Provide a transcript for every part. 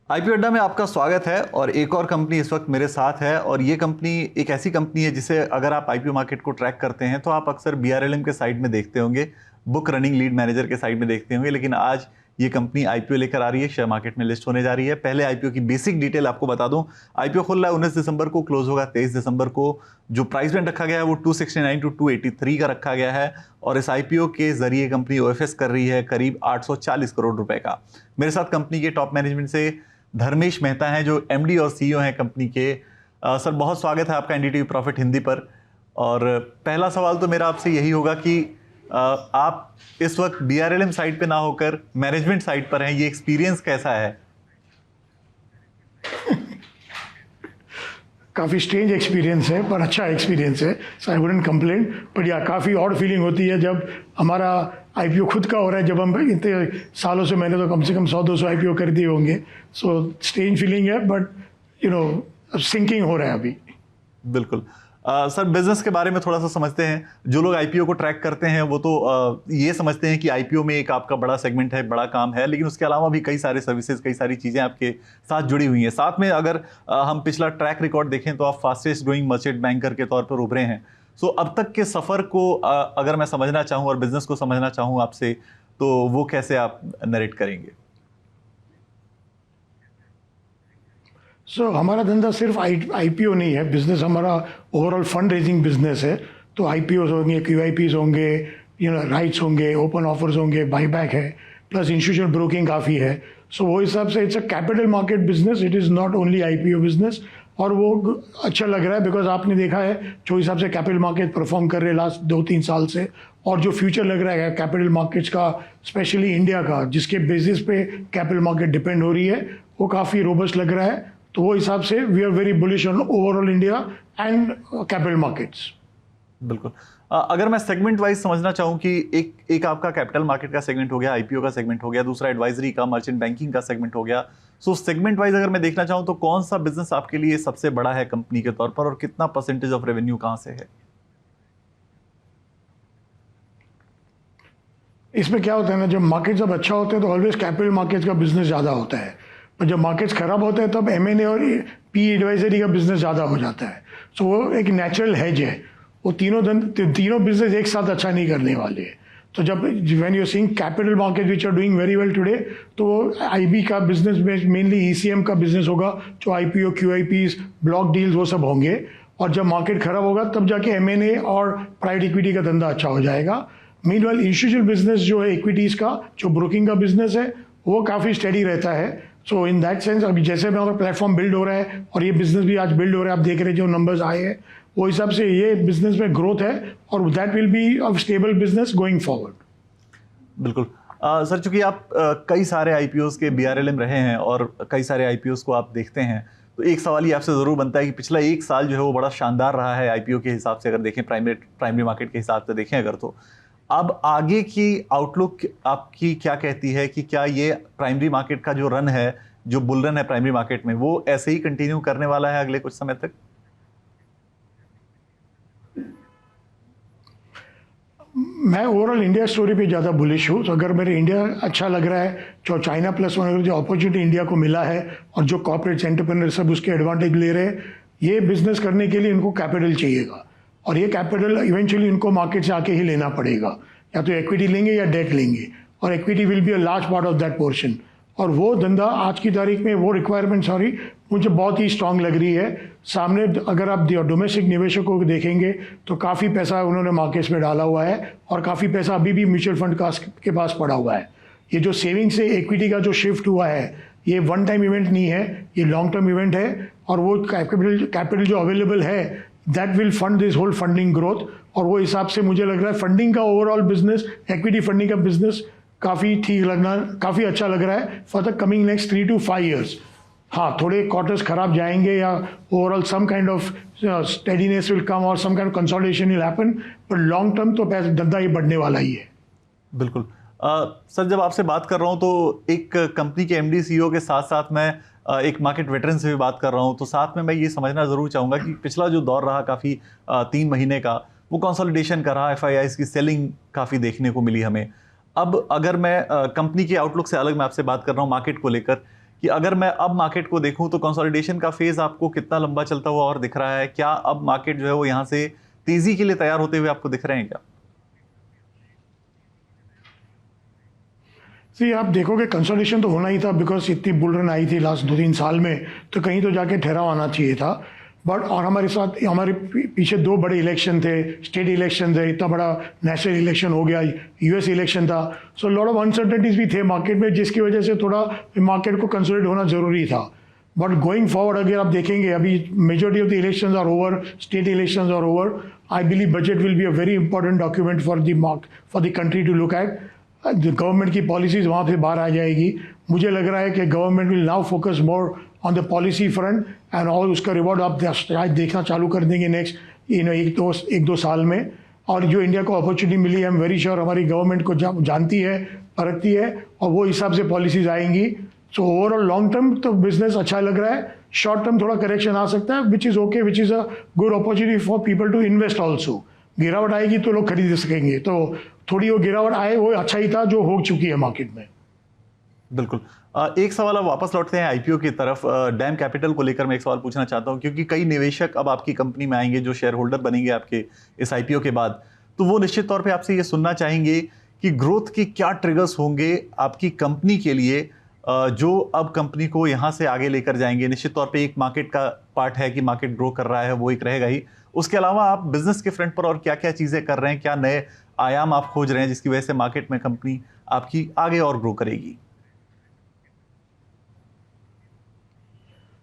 IPO अड्डा में आपका स्वागत है। और एक और कंपनी इस वक्त मेरे साथ है, और ये कंपनी एक ऐसी कंपनी है जिसे अगर आप आईपीओ मार्केट को ट्रैक करते हैं तो आप अक्सर बीआरएलएम के साइड में देखते होंगे, बुक रनिंग लीड मैनेजर के साइड में देखते होंगे। लेकिन आज ये कंपनी आईपीओ लेकर आ रही है, शेयर मार्केट में लिस्ट होने जा रही है। पहले आईपीओ की बेसिक डिटेल आपको बता दूं, आईपीओ खुल रहा है 19 दिसंबर को, क्लोज होगा 23 दिसंबर को। जो प्राइस बैंड रखा गया है वो 269 टू 283 का रखा गया है, और इस आईपीओ के जरिए कंपनी ओएफएस कर रही है करीब 840 करोड़ रुपए का। मेरे साथ कंपनी के टॉप मैनेजमेंट से धर्मेश मेहता हैं, जो एमडी और सीईओ हैं कंपनी के। सर, बहुत स्वागत है आपका एनडीटीवी प्रॉफिट हिंदी पर। और पहला सवाल तो मेरा आपसे यही होगा कि आप इस वक्त बीआरएलएम साइड पे ना होकर मैनेजमेंट साइड पर हैं, ये एक्सपीरियंस कैसा है? काफ़ी स्ट्रेंज एक्सपीरियंस है, पर अच्छा एक्सपीरियंस है, सो आई वुडंट कंप्लेन। बट या काफ़ी ऑड फीलिंग होती है जब हमारा आईपीओ खुद का हो रहा है। जब हम इतने सालों से, मैंने तो कम से कम 100-200 आईपीओ कर दिए होंगे। सो स्ट्रेंज फीलिंग है, बट सिंकिंग हो रहा है अभी। बिल्कुल। सर, बिजनेस के बारे में थोड़ा सा समझते हैं। जो लोग आईपीओ को ट्रैक करते हैं वो तो ये समझते हैं कि आईपीओ में एक आपका बड़ा सेगमेंट है, बड़ा काम है, लेकिन उसके अलावा भी कई सारे सर्विसेज, कई सारी चीज़ें आपके साथ जुड़ी हुई हैं। साथ में अगर हम पिछला ट्रैक रिकॉर्ड देखें तो आप फास्टेस्ट ग्रोइंग मर्चेंट बैंकर के तौर पर उभरे हैं। सो अब तक के सफ़र को अगर मैं समझना चाहूँ और बिजनेस को समझना चाहूँ आपसे, तो वो कैसे आप नरेट करेंगे? हमारा धंधा सिर्फ आईपीओ नहीं है, बिजनेस हमारा ओवरऑल फंड रेजिंग बिजनेस है। तो आईपीओ होंगे, क्यूआईपीज होंगे, राइट्स होंगे, ओपन ऑफर्स होंगे, बाईबैक है, प्लस इंस्टीट्यूशनल ब्रोकिंग काफ़ी है। वो हिसाब से it's a capital market business, it is not only IPO business. और वो अच्छा लग रहा है बिकॉज आपने देखा है जो हिसाब से कैपिटल मार्केट परफॉर्म कर रहे हैं लास्ट 2-3 साल से, और जो फ्यूचर लग रहा है कैपिटल मार्केट्स का, स्पेशली इंडिया का, जिसके बेसिस पे कैपिटल मार्केट डिपेंड हो रही है, वो काफ़ी रोबस्ट लग रहा है। तो वो हिसाब से we are very bullish on overall India and capital markets. बिल्कुल। अगर मैं सेगमेंट वाइज समझना चाहूँ कि एक आपका कैपिटल मार्केट का सेगमेंट हो गया, आईपीओ का सेगमेंट हो गया, दूसरा एडवाइजरी का, मर्चेंट बैंकिंग का सेगमेंट हो गया। सो सेगमेंट वाइज अगर मैं देखना चाहूँ तो कौन सा बिजनेस आपके लिए सबसे बड़ा है कंपनी के तौर पर, और कितना परसेंटेज ऑफ रेवेन्यू कहाँ से है? इसमें क्या होता है ना, जब मार्केट जब अच्छा होता है तो ऑलवेज कैपिटल मार्केट्स का बिजनेस ज़्यादा होता है, पर जब मार्केट्स खराब होते हैं तब एमएनए और पी एडवाइजरी का बिजनेस ज़्यादा हो जाता है। सो वो एक नेचुरल हेज है। वो तीनों बिजनेस एक साथ अच्छा नहीं करने वाले हैं। तो जब when you seeing capital market which are doing very well today, तो आईबी का बिजनेस में मेनली ईसीएम का बिजनेस होगा, जो आईपीओ, क्यूआईपीज, ब्लॉक डील्स, वो सब होंगे। और जब मार्केट खराब होगा तब जाके एमएनए और प्राइवेट इक्विटी का धंधा अच्छा हो जाएगा। मीनवाइल इंस्टीट्यूशनल बिजनेस जो है इक्विटीज़ का, जो ब्रोकिंग का बिजनेस है, वो काफ़ी स्टेडी रहता है। सो इन दैट सेंस अभी जैसे हमारा प्लेटफॉर्म बिल्ड हो रहा है और ये बिजनेस भी आज बिल्ड हो रहा है, आप देख रहे हैं जो नंबर्स आए हैं, वो हिसाब से ये बिजनेस में ग्रोथ है, और that will be a stable business going forward. बिल्कुल। सर, चूंकि आप कई सारे आईपीओस के बीआरएलएम रहे हैं और कई सारे आईपीओस को आप देखते हैं, तो एक सवाल ही आपसे ज़रूर बनता है कि पिछला एक साल जो है वो बड़ा शानदार रहा है आईपीओ के हिसाब से, अगर देखें प्राइमरी मार्केट के हिसाब से देखें अगर, तो अब आगे की आउटलुक आपकी क्या कहती है कि क्या ये प्राइमरी मार्केट का जो रन है, जो बुल रन है प्राइमरी मार्केट में, वो ऐसे ही कंटिन्यू करने वाला है अगले कुछ समय तक? मैं ओवरऑल इंडिया स्टोरी पे ज़्यादा बुलिश हूँ। तो अगर मेरे इंडिया अच्छा लग रहा है, जो चाइना प्लस वन जो अपॉर्चुनिटी इंडिया को मिला है, और जो कॉर्पोरेट एंटरप्रेन्योर सब उसके एडवांटेज ले रहे हैं, ये बिजनेस करने के लिए इनको कैपिटल चाहिएगा, और ये कैपिटल इवेंचुअली इनको मार्केट से आके ही लेना पड़ेगा। या तो इक्विटी लेंगे या डेट लेंगे, और equity will be a large part of that portion. और वो धंधा आज की तारीख में, वो रिक्वायरमेंट मुझे बहुत ही स्ट्रांग लग रही है। सामने अगर आप डोमेस्टिक निवेशकों को देखेंगे तो काफ़ी पैसा उन्होंने मार्केट्स में डाला हुआ है, और काफ़ी पैसा अभी भी म्यूचुअल फंड के पास पड़ा हुआ है। ये जो सेविंग से इक्विटी का जो शिफ्ट हुआ है, ये वन टाइम इवेंट नहीं है, ये लॉन्ग टर्म इवेंट है। और वो कैपिटल जो अवेलेबल है, that will fund this whole funding growth. और वो हिसाब से मुझे लग रहा है फंडिंग का ओवरऑल बिजनेस, इक्विटी फंडिंग का बिजनेस काफ़ी ठीक लगना, काफ़ी अच्छा लग रहा है for the coming next 3 to 5 years। हाँ, थोड़े क्वार्टर्स खराब जाएंगे, या overall some kind of steadiness will come और some kind of consolidation will happen, पर लॉन्ग टर्म तो धंधा ही बढ़ने वाला ही है। बिल्कुल। सर, जब आपसे बात कर रहा हूँ तो एक कंपनी के एमडी सीईओ के साथ साथ मैं एक मार्केट वेटरन से भी बात कर रहा हूँ, तो साथ में मैं ये समझना ज़रूर चाहूँगा कि पिछला जो दौर रहा काफ़ी 3 महीने का, वो कंसोलिडेशन का रहा। एफआईआईज़ की सेलिंग काफ़ी देखने को मिली हमें। अब अगर मैं कंपनी के आउटलुक से अलग मैं आपसे बात कर रहा हूँ मार्केट को लेकर, कि अगर मैं अब मार्केट को देखूं तो कंसोलिडेशन का फेज आपको कितना लंबा चलता हुआ और दिख रहा है? क्या अब मार्केट जो है वो यहां से तेजी के लिए तैयार होते हुए आपको दिख रहे हैं क्या? सी आप देखोगे कंसोलिडेशन तो होना ही था, बिकॉज इतनी बुल रन आई थी लास्ट 2-3 साल में, तो कहीं तो जाके ठहराव आना चाहिए था। बट और हमारे साथ हमारे पीछे 2 बड़े इलेक्शन थे, स्टेट इलेक्शन थे, इतना बड़ा नेशनल इलेक्शन हो गया, यूएस इलेक्शन था, सो लॉट ऑफ अनसर्टेनिटीज भी थे मार्केट में, जिसकी वजह से थोड़ा मार्केट को कंसोलिडेट होना जरूरी था। बट गोइंग फॉरवर्ड अगर आप देखेंगे, अभी majority of the elections are over, state elections are over, I believe budget will be a very important document for the country to look at. Government की policies वहाँ से बाहर आ जाएगी। मुझे लग रहा है कि government will now focus more on the policy front end all, उसका रिवॉर्ड आप शायद देखना चालू कर देंगे नेक्स्ट 1-2 साल में। और जो इंडिया को अपॉर्चुनिटी मिली है, आई एम वेरी श्योर हमारी गवर्नमेंट को जानती है, परखती है, और वो हिसाब से पॉलिसीज आएंगी। सो ओवरऑल लॉन्ग टर्म तो बिजनेस अच्छा लग रहा है, शॉर्ट टर्म थोड़ा करेक्शन आ सकता है, which is okay, which is a good opportunity for people to invest also. गिरावट आएगी तो लोग खरीद सकेंगे, तो थोड़ी वो गिरावट आए वो अच्छा ही था जो हो चुकी है मार्केट में। बिल्कुल। एक सवाल अब वापस लौटते हैं आईपीओ की तरफ। डैम कैपिटल को लेकर मैं एक सवाल पूछना चाहता हूं, क्योंकि कई निवेशक अब आपकी कंपनी में आएंगे जो शेयर होल्डर बनेंगे आपके इस आईपीओ के बाद, तो वो निश्चित तौर पे आपसे ये सुनना चाहेंगे कि ग्रोथ के क्या ट्रिगर्स होंगे आपकी कंपनी के लिए, जो अब कंपनी को यहाँ से आगे लेकर जाएंगे। निश्चित तौर पे एक मार्केट का पार्ट है कि मार्केट ग्रो कर रहा है, वो एक रहेगा ही। उसके अलावा आप बिजनेस के फ्रंट पर और क्या क्या चीज़ें कर रहे हैं, क्या नए आयाम आप खोज रहे हैं जिसकी वजह से मार्केट में कंपनी आपकी आगे और ग्रो करेगी?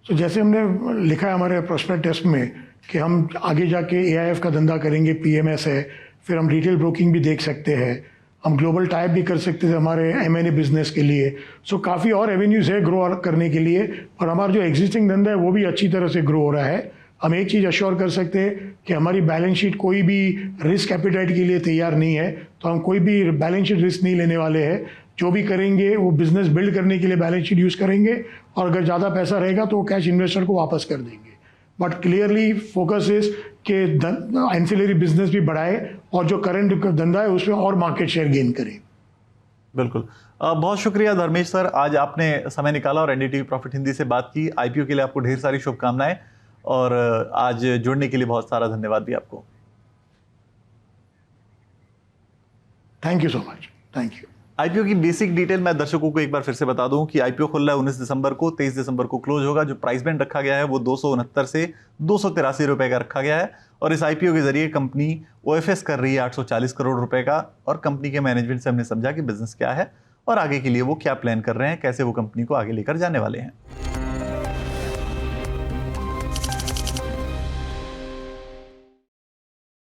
तो जैसे हमने लिखा है हमारे प्रोस्पेक्टस में कि हम आगे जाके एआईएफ का धंधा करेंगे, पीएमएस है, फिर हम रिटेल ब्रोकिंग भी देख सकते हैं, हम ग्लोबल टाइप भी कर सकते थे हमारे एमएनए बिजनेस के लिए। सो काफ़ी और एवेन्यूज है ग्रो करने के लिए, और हमारा जो एग्जिस्टिंग धंधा है वो भी अच्छी तरह से ग्रो हो रहा है। हम एक चीज़ अश्योर कर सकते हैं कि हमारी बैलेंस शीट कोई भी रिस्क एपिटाइट के लिए तैयार नहीं है, तो हम कोई भी बैलेंस शीट रिस्क नहीं लेने वाले हैं। जो भी करेंगे वो बिजनेस बिल्ड करने के लिए बैलेंस शीट यूज़ करेंगे, और अगर ज़्यादा पैसा रहेगा तो वो कैश इन्वेस्टर को वापस कर देंगे। बट क्लियरली फोकस इज कि एंसिलरी बिजनेस भी बढ़ाए, और जो करंट धंधा है उसमें और मार्केट शेयर गेन करें। बिल्कुल। बहुत शुक्रिया धर्मेश सर, आज आपने समय निकाला और एनडीटीवी प्रॉफिट हिंदी से बात की। आईपीओ के लिए आपको ढेर सारी शुभकामनाएं, और आज जुड़ने के लिए बहुत सारा धन्यवाद भी आपको। Thank you so much, thank you. IPO की बेसिक डिटेल मैं दर्शकों को एक बार फिर से बता दूं कि आईपीओ खुल रहा है 19 दिसंबर को, 23 दिसंबर को क्लोज होगा। जो प्राइस बैंड रखा गया है वो 269 से 283 रुपए का रखा गया है, और इस आईपीओ के जरिए कंपनी ओएफएस कर रही है 840 करोड़ रुपए का। और कंपनी के मैनेजमेंट से हमने समझा कि बिजनेस क्या है और आगे के लिए वो क्या प्लान कर रहे हैं, कैसे वो कंपनी को आगे लेकर जाने वाले हैं।